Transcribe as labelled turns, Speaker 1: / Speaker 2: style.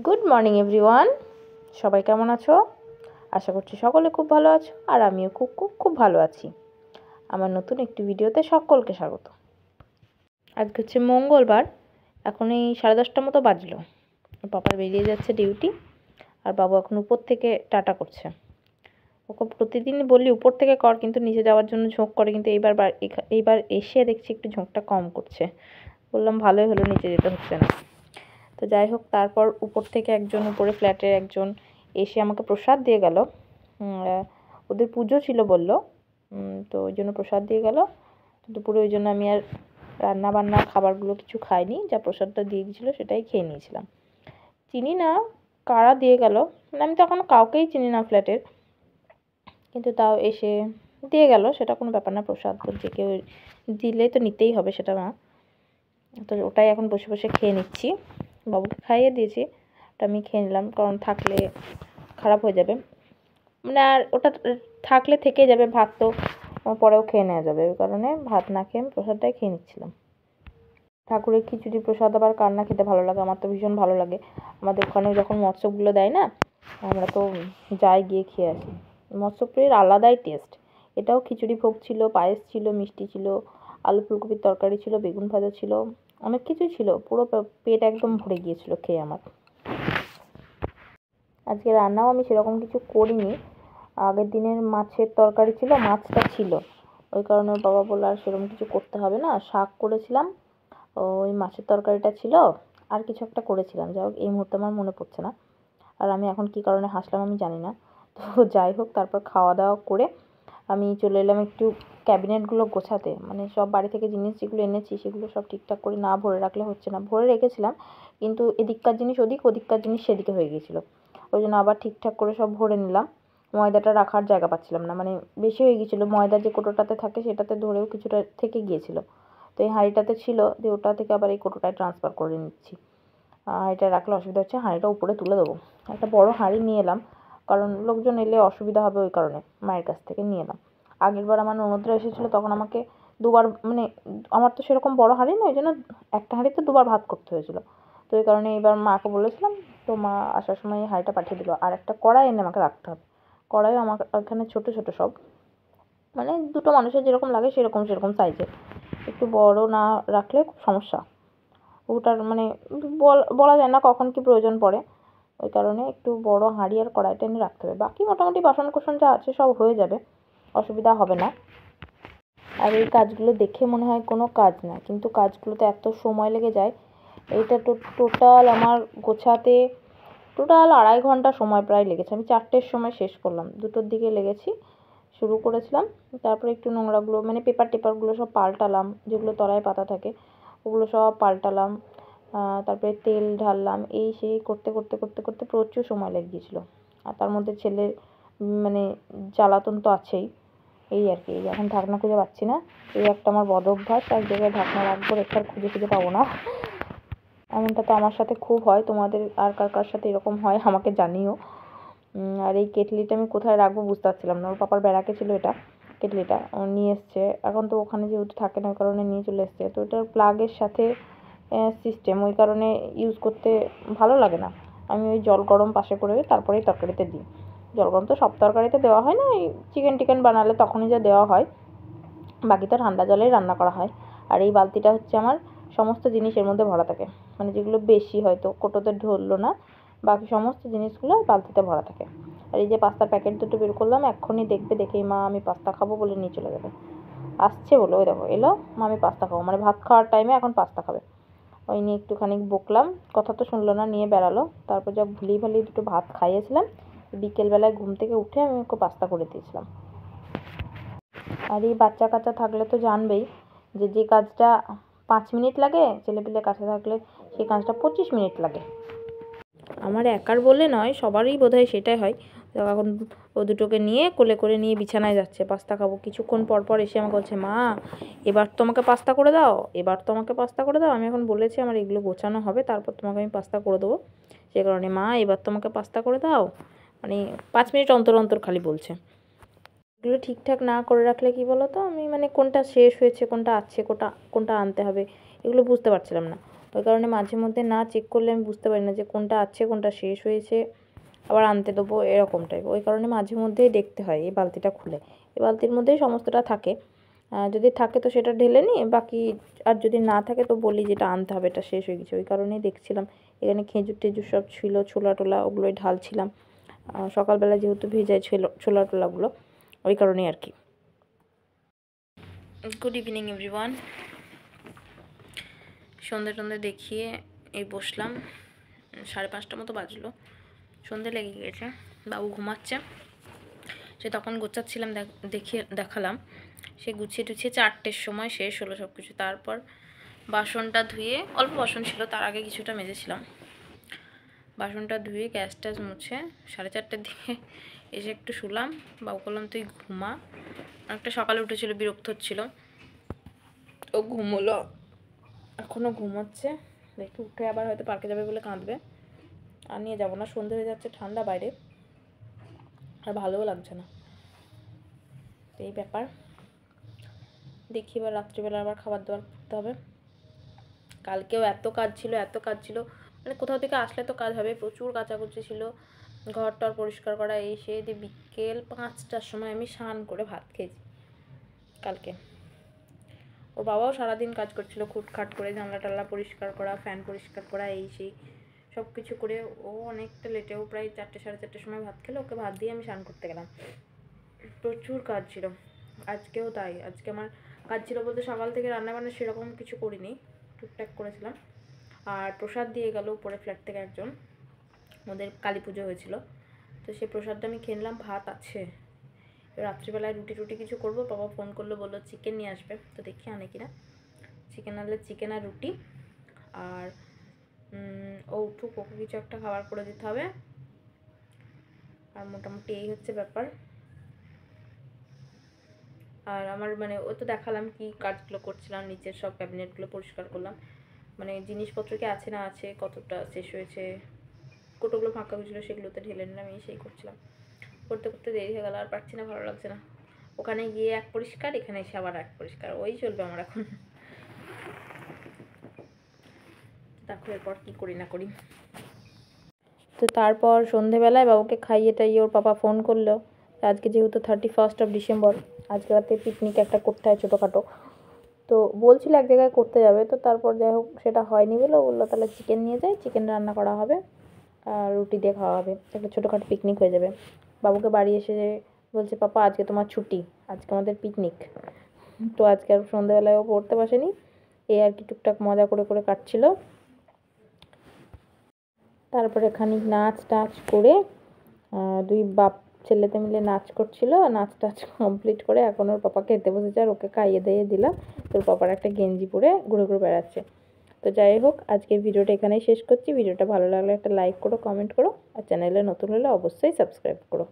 Speaker 1: Good morning everyone, সবাই কেমন আছো? আশা করছি সকলে খুব ভালো আছো, আর আমিও খুব খুব খুব ভালো আছি। আমার নতুন একটি ভিডিওতে সকলকে স্বাগত। আজকে হচ্ছে মঙ্গলবার, এখন এই 10:30 মতো বাজলো। পাপা বেরিয়ে যাচ্ছে ডিউটি, আর বাবু এখন উপর থেকে টাটা করছে। ওকে প্রতিদিনই বলি উপর থেকে কর, কিন্তু নিচে যাওয়ার জন্য ঝোঁক করে, কিন্তু এইবার এসে দেখছি একটু ঝোঁকটা কম করছে। বললাম ভালোই হলো, নিচে যেতে হচ্ছে না। তো যাই হোক, তারপর উপর থেকে একজন, উপরে ফ্ল্যাটের একজন এসে আমাকে প্রসাদ দিয়ে গেল। ওদের পুজো ছিল বললো, তো ওই জন্য প্রসাদ দিয়ে গেল। দুপুরে ওই জন্য আমি আর রান্না বান্না খাবারগুলো কিছু খাইনি, যা প্রসাদটা দিয়ে গেছিলো সেটাই খেয়ে নিয়েছিলাম। চিনি না কারা দিয়ে গেল, মানে আমি তো এখনও কাউকেই চিনি না ফ্ল্যাটের, কিন্তু তাও এসে দিয়ে গেল, সেটা কোনো ব্যাপার না। প্রসাদ যে কেউ দিলে তো নিতেই হবে, সেটা না। তো ওটাই এখন বসে বসে খেয়ে নিচ্ছি। বাবুকে খাইয়ে দিয়েছি, ওটা আমি খেয়ে নিলাম, কারণ থাকলে খারাপ হয়ে যাবে, মানে আর ওটা থাকলে থেকে যাবে। ভাত তো পরেও খেয়ে নেওয়া যাবে, ওই কারণে ভাত না খেয়ে আমি প্রসাদটাই খেয়ে নিচ্ছিলাম। ঠাকুরের খিচুড়ি প্রসাদ আবার কার না খেতে ভালো লাগে, আমার তো ভীষণ ভালো লাগে। আমাদের ওখানে যখন মৎস্যগুলো দেয় না, আমরা তো যাই, গিয়ে খেয়ে আসি। মৎস্যপুরীর আলাদাই টেস্ট। এটাও খিচুড়ি ভোগ ছিল, পায়েস ছিল, মিষ্টি ছিল, আলু ফুলকপির তরকারি ছিল, বেগুন ভাজা ছিল, অনেক কিছুই ছিল। পুরো পেট একদম ভরে গিয়েছিল খেয়ে আমার। আজকে রান্নাও আমি সেরকম কিছু করিনি, আগের দিনের মাছের তরকারি ছিল, মাছটা ছিল, ওই কারণে ওর বাবা বললো আর সেরকম কিছু করতে হবে না। শাক করেছিলাম, ওই মাছের তরকারিটা ছিল, আর কিছু একটা করেছিলাম, যাই হোক এই মুহূর্তে আমার মনে পড়ছে না। আর আমি এখন কী কারণে হাসলাম আমি জানি না। তো যাই হোক, তারপর খাওয়া দাওয়া করে আমি চলে এলাম একটু ক্যাবিনেটগুলো গোছাতে, মানে সব বাড়ি থেকে জিনিস যেগুলো এনেছি সেগুলো সব ঠিকঠাক করে না ভরে রাখলে হচ্ছে না। ভরে রেখেছিলাম, কিন্তু এদিককার জিনিস ওদিক, ওদিককার জিনিস সেদিকে হয়ে গিয়েছিলো, ওই জন্য আবার ঠিকঠাক করে সব ভরে নিলাম। ময়দাটা রাখার জায়গা পাচ্ছিলাম না, মানে বেশি হয়ে গিয়েছিলো। ময়দা যে কোটোটাতে থাকে সেটাতে ধরেও কিছুটা থেকে গিয়েছিলো, তো এই হাঁড়িটাতে ছিল, দিয়ে ওটা থেকে আবার এই কোটোটায় ট্রান্সফার করে নিচ্ছি। হাঁড়িটা রাখলে অসুবিধা হচ্ছে, হাঁড়িটা উপরে তুলে দেবো। একটা বড় হাঁড়ি নিয়ে এলাম, কারণ লোকজন এলে অসুবিধা হবে, ওই কারণে মায়ের কাছ থেকে নিয়ে এলাম। আগেরবার আমার ননদরা এসেছিলো, তখন আমাকে দুবার, মানে আমার তো সেরকম বড় হাঁড়ি না, ওই জন্য একটা হাঁড়িতে দুবার ভাত করতে হয়েছিলো। তো এই কারণে এবার মাকে বলেছিলাম, তো মা আসার সময় হাঁড়িটা পাঠিয়ে দিল। আর একটা কড়াই এনে আমাকে রাখতে হবে। কড়াইও আমার এখানে ছোটো ছোটো সব, মানে দুটো মানুষের যেরকম লাগে সেরকম সাইজের। একটু বড় না রাখলে খুব সমস্যা, ওটার মানে বলা যায় না কখন কি প্রয়োজন পড়ে, ওই কারণে একটু বড় হাঁড়ি আর কড়াইটা এনে রাখতে হবে। বাকি মোটামুটি বাসনকোসন যা আছে সব হয়ে যাবে, অসুবিধা হবে না। আর এই কাজগুলো দেখে মনে হয় কোনো কাজ না, কিন্তু কাজগুলোতে এত সময় লেগে যায়। এইটা টোটাল আমার গোছাতে টোটাল 2.5 ঘন্টা সময় প্রায় লেগেছে। আমি 4টের সময় শেষ করলাম, 2টোর দিকে লেগেছি, শুরু করেছিলাম। তারপরে একটু নোংরাগুলো, মানে টেপারগুলো সব পাল্টালাম, যেগুলো তলায় পাতা থাকে ওগুলো সব পাল্টালাম। তারপরে তেল ঢাললাম, এই সেই করতে করতে করতে করতে প্রচুর সময় লেগে গিয়েছিলো। আর তার মধ্যে ছেলের মানে জ্বালাতন তো আছেই, এই আর কি। এখন ঢাকনা খুঁজে পাচ্ছি না, এই একটা আমার বদ অভ্যাস, এক জায়গায় ঢাকনা রাখবো, রেখে আর খুঁজে পাবো না। এমনটা তো আমার সাথে খুব হয়, তোমাদের আর কার সাথে এরকম হয় আমাকে জানিও। আর এই কেটলিটা আমি কোথায় রাখবো বুঝতে পারছিলাম না। ওর পাপার ব্যারাকে ছিল এটা, কেটলিটা ও নিয়ে এসছে, এখন তো ওখানে যেহেতু থাকে না ওই কারণে নিয়ে চলে এসছে। তো এটার প্লাগের সাথে সিস্টেম, ওই কারণে ইউজ করতে ভালো লাগে না। আমি ওই জল গরম পাশে করে তারপরেই তরকারিতে দিই। জল গরম তো সব তরকারিতে দেওয়া হয় না, এই চিকেন বানালে তখনই যা দেওয়া হয়, বাকি তো ঠান্ডা জলেই রান্না করা হয়। আর এই বালতিটা হচ্ছে আমার সমস্ত জিনিস এর মধ্যে ভরা থাকে, মানে যেগুলো বেশি হয়তো কোটোতে ঢললো না, বাকি সমস্ত জিনিসগুলো বালতিতে ভরা থাকে। আর এই যে পাস্তার প্যাকেট দুটো বের করলাম, এক্ষুনি দেখবে, দেখেই মা আমি পাস্তা খাবো বলে নিয়ে চলে যাবে। আসছে বলে, ওই দেখো এলো, মা আমি পাস্তা খাবো, মানে ভাত খাওয়ার টাইমে এখন পাস্তা খাবে। ওই নিয়ে একটুখানি বকলাম, কথা তো শুনলো না, নিয়ে বেড়ালো। তারপর যা ভুলিয়ে ভালিয়ে দুটো ভাত খাইয়েছিলাম, বিকেলবেলায় ঘুম থেকে উঠে আমি ওকে পাস্তা করে দিয়েছিলাম। আর এই বাচ্চা কাচ্চা থাকলে তো জানবেই, যে কাজটা 5 মিনিট লাগে, ছেলেপিলে কাছে থাকলে সেই কাজটা 25 মিনিট লাগে। আমার একার বলে নয়, সবারই বোধহয় সেটাই হয়। তো এখন ও দুটোকে নিয়ে কোলে করে নিয়ে বিছানায় যাচ্ছে, পাস্তা খাবো। কিছুক্ষণ পর পর এসে আমাকে বলছে, মা এবার তোমাকে পাস্তা করে দাও, এবার তোমাকে পাস্তা করে দাও। আমি এখন বলেছি আমার এগুলো গোছানো হবে, তারপর তোমাকে আমি পাস্তা করে দেবো। সে কারণে মা এবার তোমাকে পাস্তা করে দাও, মানে 5 মিনিট অন্তর অন্তর খালি বলছে। এগুলো ঠিকঠাক না করে রাখলে কি বলো তো, আমি মানে কোনটা শেষ হয়েছে, কোনটা আছে, কোনটা আনতে হবে, এগুলো বুঝতে পারছিলাম না। ওই কারণে মাঝে মধ্যে না চেক করলে আমি বুঝতে পারি না যে কোনটা আছে কোনটা শেষ হয়েছে, আবার আনতে দেবো এরকম টাইপ। ওই কারণে মাঝে মধ্যেই দেখতে হয় এই বালতিটা খুলে। এই বালতির মধ্যেই সমস্তটা থাকে, যদি থাকে তো সেটা ঢেলে নিই, বাকি আর যদি না থাকে তো বলি যেটা আনতে হবে, এটা শেষ হয়ে গেছে। ওই কারণেই দেখছিলাম এখানে খেজুর টেজুর সব ছিল, ছোলা টোলা ওগুলোই ঢালছিলাম সকালবেলা যেহেতু ভেজাই ছিল ছোলা টোলাগুলো, ওই কারণেই আর কি। Good evening everyone. সন্ধ্যে টন্ধে দেখিয়ে এই বসলাম, 5:30 মতো বাজলো, সন্ধ্যে লেগে গেছে। বাবু ঘুমাচ্ছে, সে তখন গোছাচ্ছিলাম, দেখালাম। সে গুছিয়ে টুছিয়ে 4টের সময় শেষ হলো সব কিছু। তারপর বাসনটা ধুয়ে, অল্প বাসন ছিল, তার আগে কিছুটা মেজেছিলাম। বাসনটা ধুয়ে গ্যাস ট্যাস মুছে 4:30টার দিকে এসে একটু শুলাম। বাবু বললাম তুই ঘুমা, অনেকটা সকালে উঠেছিল, বিরক্ত হচ্ছিল, ও ঘুমোলো, এখনও ঘুমোচ্ছে। দেখি উঠে আবার হয়তো পার্কে যাবে বলে কাঁদবে, আর নিয়ে যাবো না, সন্ধে হয়ে যাচ্ছে, ঠান্ডা বাইরে, আর ভালোও লাগছে না। এই ব্যাপার, দেখি এবার রাত্রিবেলা আবার খাবার দাবার করতে হবে। কালকেও এত কাজ ছিল, মানে কোথাও থেকে আসলে তো কাজ হবে, প্রচুর কাচাকুচি ছিল, ঘর টর পরিষ্কার করা, এই সেই দিয়ে বিকেল 5টার সময় আমি স্নান করে ভাত খেয়েছি কালকে। ওর বাবাও সারাদিন কাজ করছিল খুটখাট করে, জানলা টাল্লা পরিষ্কার করা, ফ্যান পরিষ্কার করা, এই সেই সব কিছু করে ও অনেকটা লেটেও প্রায় 4টে 4:30টার সময় ভাত খেলো। ওকে ভাত দিয়ে আমি স্নান করতে গেলাম, প্রচুর কাজ ছিল। আজকেও তাই, আজকে আমার কাজ ছিল বলতে সকাল থেকে রান্নাবান্না সেরকম কিছু করিনি, টুকটাক করেছিলাম। আর প্রসাদ দিয়ে গেল উপরে ফ্ল্যাট থেকে একজন, ওদের কালী পুজো হয়েছিল, তো সেই প্রসাদটা আমি খেয়ে নিলাম। ভাত আছে, রাত্রিবেলায় রুটি টুটি কিছু করবো। বাবা ফোন করলো, বললো চিকেন নিয়ে আসবে, তো দেখি আনে কিনা। চিকেন আনলে চিকেন আর রুটি, আর ও উঠুক, ওকে কিছু একটা খাবার করে দিতে হবে। আর মোটামুটি এই হচ্ছে ব্যাপার। আর আমার মানে ও তো দেখালাম কি কাজগুলো করছিলাম, নিচের সব ক্যাবিনেটগুলো পরিষ্কার করলাম, মানে জিনিসপত্র কি আছে না আছে, কতটা শেষ হয়েছে, কোটোগুলো ফাঁকা হয়েছিলো সেগুলোতে ঢেলে নিলাম, এই সেই করছিলাম। করতে করতে দেরি হয়ে গেল, আর পারছি না, ভালো লাগছে না। ওখানে গিয়ে এক পরিষ্কার, এখানে এসে আবার এক পরিষ্কার, ওই চলবে আমার এখন। দেখো এরপর কী করি না করি। তো তারপর সন্ধেবেলায় বাবুকে খাইয়ে টাইয়ে ওর পাপা ফোন করলো, আজকে যেহেতু 31st অফ ডিসেম্বর, আজকে রাতে পিকনিক একটা করতে হয় ছোটোখাটো, তো বলছিল এক জায়গায় করতে যাবে। তো তারপর যাই হোক সেটা হয়নি বললো তাহলে চিকেন নিয়ে যাই, চিকেন রান্না করা হবে আর রুটি দিয়ে খাওয়া হবে, একটা ছোটোখাটো পিকনিক হয়ে যাবে। বাবুকে বাড়ি এসে বলছে পাপা আজকে তোমার ছুটি, আজকে আমাদের পিকনিক। তো আজকে আর সন্ধ্যাবেলায় ও পড়তে বসেনি, এই আর কি টুকটাক মজা করে করে কাটছিল। তারপরে খানিক নাচ টাচ করে দুই বাপ ছেলেতে মিলে নাচ করছিল, নাচ টাচ কমপ্লিট করে এখন ওর পাপা খেতে বসেছে, আর ওকে খাইয়ে দিয়ে দিলাম। তোর পাপার একটা গেঞ্জি পরে ঘুরে ঘুরে বেড়াচ্ছে। তো যাই হোক, আজকের ভিডিওটা এখানেই শেষ করছি। ভিডিওটা ভালো লাগলে একটা লাইক করো, কমেন্ট করো, আর চ্যানেলে নতুন হলে অবশ্যই সাবস্ক্রাইব করো।